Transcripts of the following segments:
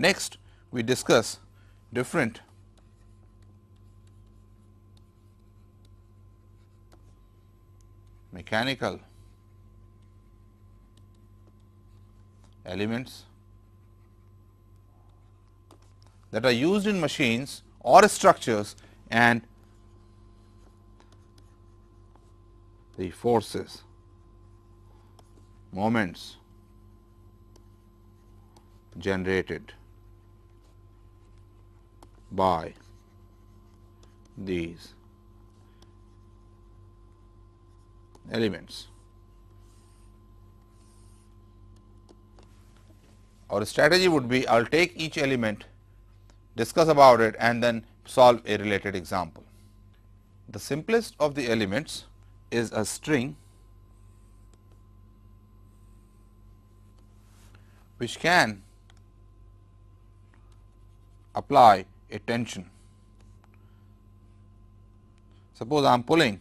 Next, we discuss different mechanical elements that are used in machines or structures and the forces, moments generated by these elements. Our strategy would be, I will take each element, discuss about it and then solve a related example. The simplest of the elements is a string which can apply a tension. Suppose I am pulling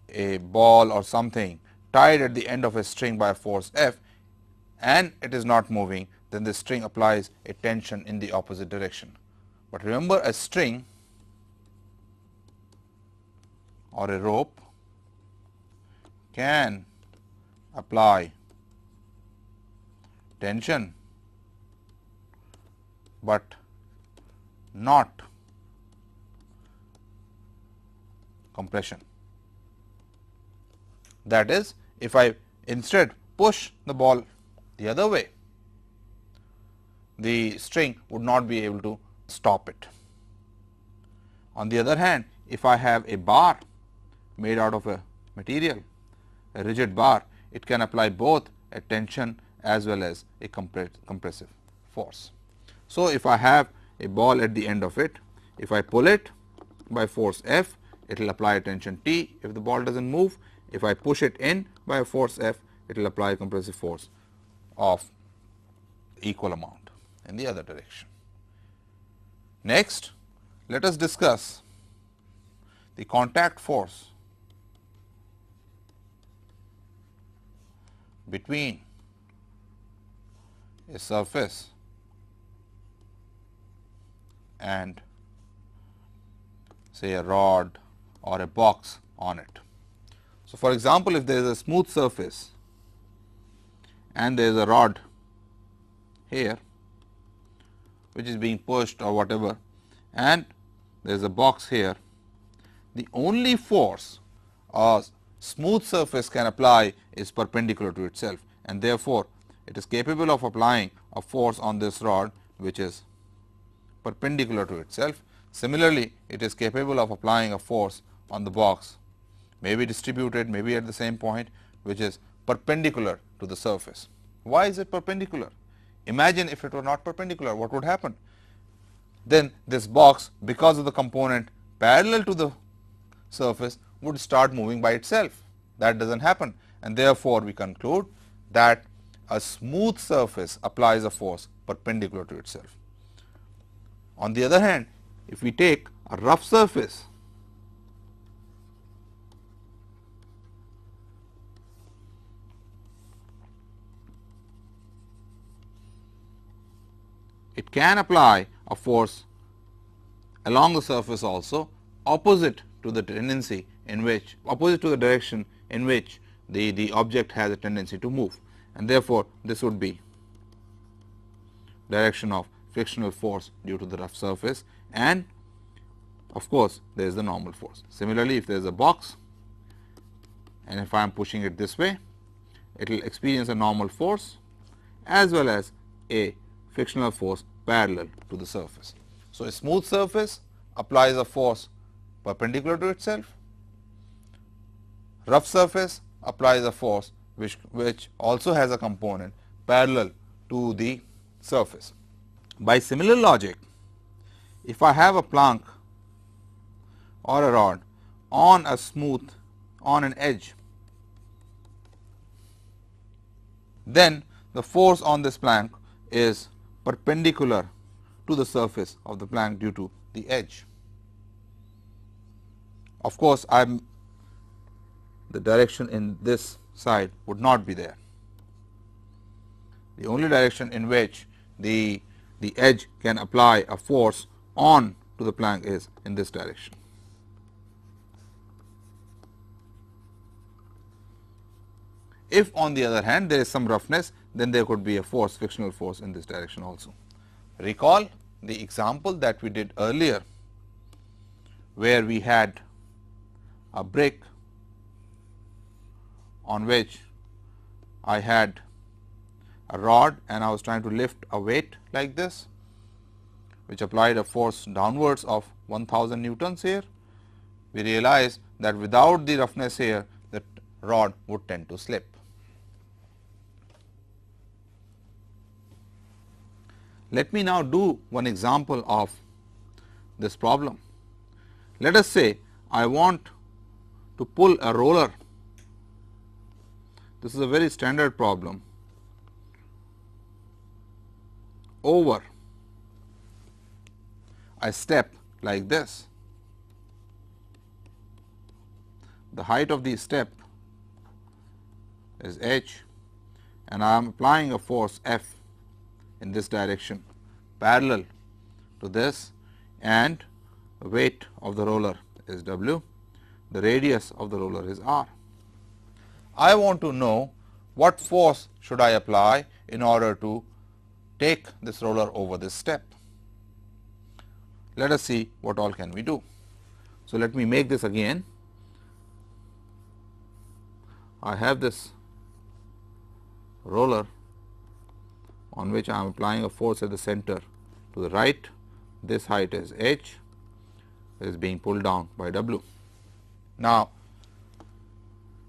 a ball or something tied at the end of a string by a force F and it is not moving, then the string applies a tension in the opposite direction. But remember, a string or a rope can apply tension, but not compression. That is, if I instead push the ball the other way, the string would not be able to stop it. On the other hand, if I have a bar made out of a material, a rigid bar, it can apply both a tension as well as a compressive force. So, if I have a ball at the end of it, if I pull it by force F, it will apply a tension T if the ball does not move. If I push it in by a force F, it will apply a compressive force of equal amount in the other direction. Next, let us discuss the contact force between a surface and say a rod or a box on it. So, for example, if there is a smooth surface and there is a rod here which is being pushed or whatever, and there is a box here, the only force a smooth surface can apply is perpendicular to itself, and therefore, it is capable of applying a force on this rod which is perpendicular to itself. Similarly, it is capable of applying a force on the box, maybe distributed, maybe at the same point, which is perpendicular to the surface. Why is it perpendicular? Imagine if it were not perpendicular, what would happen? Then this box, because of the component parallel to the surface, would start moving by itself. That does not happen, and therefore, we conclude that a smooth surface applies a force perpendicular to itself. On the other hand, if we take a rough surface, it can apply a force along the surface also, opposite to the tendency in which, opposite to the direction in which the object has a tendency to move, and therefore, this would be direction of frictional force due to the rough surface, and of course, there is the normal force. Similarly, if there is a box and if I am pushing it this way, it will experience a normal force as well as a frictional force parallel to the surface. So, a smooth surface applies a force perpendicular to itself, rough surface applies a force which also has a component parallel to the surface. By similar logic, if I have a plank or a rod on a smooth, on an edge, then the force on this plank is perpendicular to the surface of the plank due to the edge. Of course, the direction in this side would not be there. The only direction in which the edge can apply a force on to the plank is in this direction. If on the other hand there is some roughness, then there could be a force, frictional force in this direction also. Recall the example that we did earlier, where we had a brick on which I had a rod and I was trying to lift a weight like this, which applied a force downwards of 1000 newtons here. We realized that without the roughness here, the rod would tend to slip. Let me now do one example of this problem. Let us say I want to pull a roller. This is a very standard problem over a step like this. The height of the step is h and I am applying a force F in this direction parallel to this, and the weight of the roller is W, the radius of the roller is R. I want to know what force should I apply in order to take this roller over this step. Let us see what all can we do. So, let me make this again. I have this roller on which I am applying a force at the center to the right. This height is h, it is being pulled down by W. Now,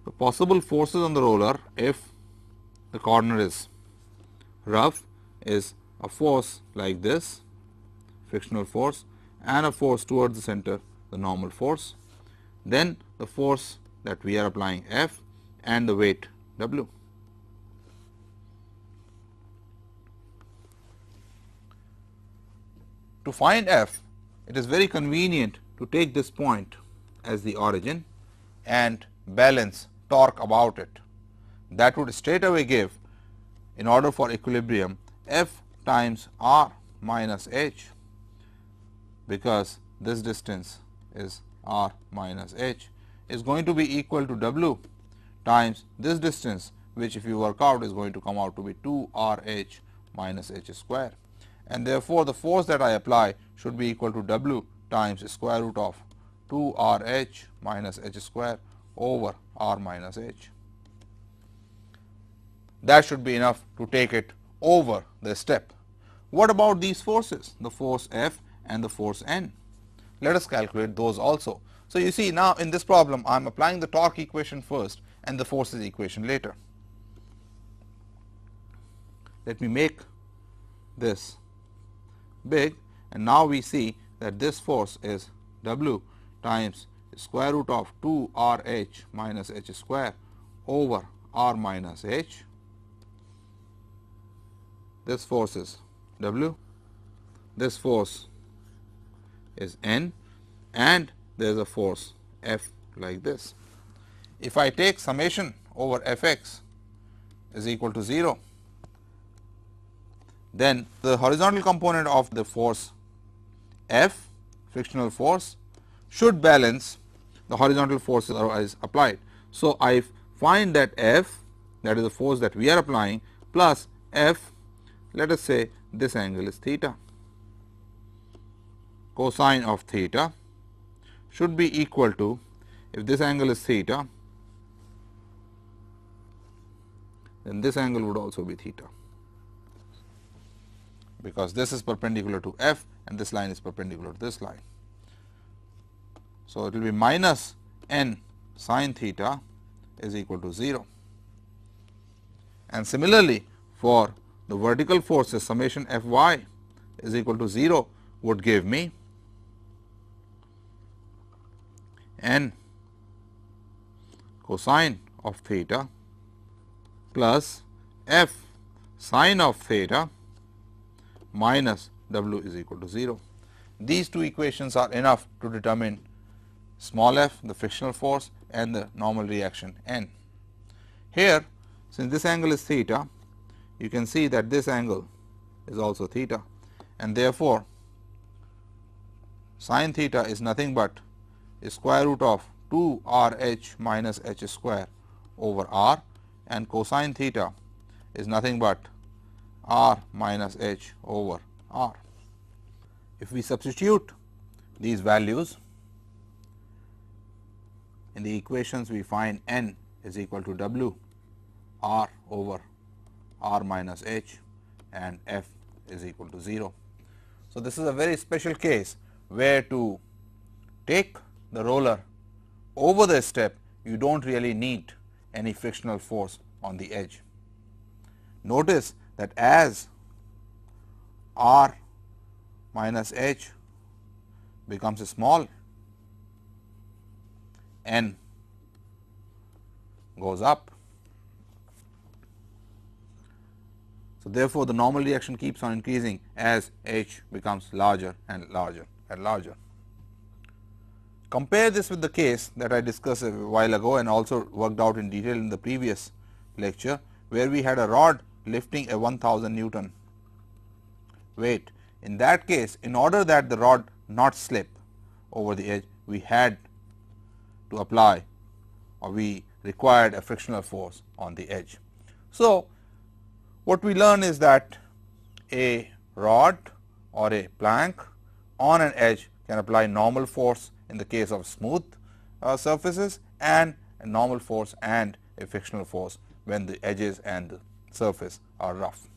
the possible forces on the roller, if the corner is rough, is a force like this, frictional force, and a force towards the center, the normal force. Then the force that we are applying F and the weight W. To find F, it is very convenient to take this point as the origin and balance torque about it. That would straight away give, in order for equilibrium, F times R minus h, because this distance is R minus h, is going to be equal to W times this distance, which if you work out is going to come out to be 2 R h minus h square. And therefore, the force that I apply should be equal to W times square root of 2 R h minus h square over R minus h. That should be enough to take it over the step. What about these forces, the force F and the force N? Let us calculate those also. So, you see now in this problem I am applying the torque equation first and the forces equation later. Let me make this big, and now we see that this force is W times square root of 2 R h minus h square over R minus h. This force is W, this force is N, and there is a force F like this. If I take summation over f x is equal to 0, then the horizontal component of the force F, frictional force, should balance the horizontal forces otherwise applied. So, I find that F, that is the force that we are applying, plus F, let us say this angle is theta. Cosine of theta should be equal to, if this angle is theta, then this angle would also be theta, because this is perpendicular to F and this line is perpendicular to this line. So, it will be minus n sin theta is equal to 0. And similarly, for the vertical forces, summation F y is equal to 0 would give me n cosine of theta plus F sine of theta minus W is equal to 0. These two equations are enough to determine small f, the frictional force, and the normal reaction N. Here, since this angle is theta, you can see that this angle is also theta, and therefore, sin theta is nothing but square root of 2 r h minus h square over r, and cosine theta is nothing but r minus h over r. If we substitute these values in the equations, we find n is equal to w r over r minus h and f is equal to 0. So, this is a very special case where to take the roller over the step, you do not really need any frictional force on the edge. Notice that as r minus h becomes small, n goes up. So, therefore, the normal reaction keeps on increasing as h becomes larger and larger and larger. Compare this with the case that I discussed a while ago and also worked out in detail in the previous lecture, where we had a rod lifting a 1000 Newton weight. In that case, in order that the rod not slip over the edge, we had to apply, or we required a frictional force on the edge. So, what we learn is that a rod or a plank on an edge can apply normal force in the case of smooth surfaces, and a normal force and a frictional force when the edges and the surface are rough.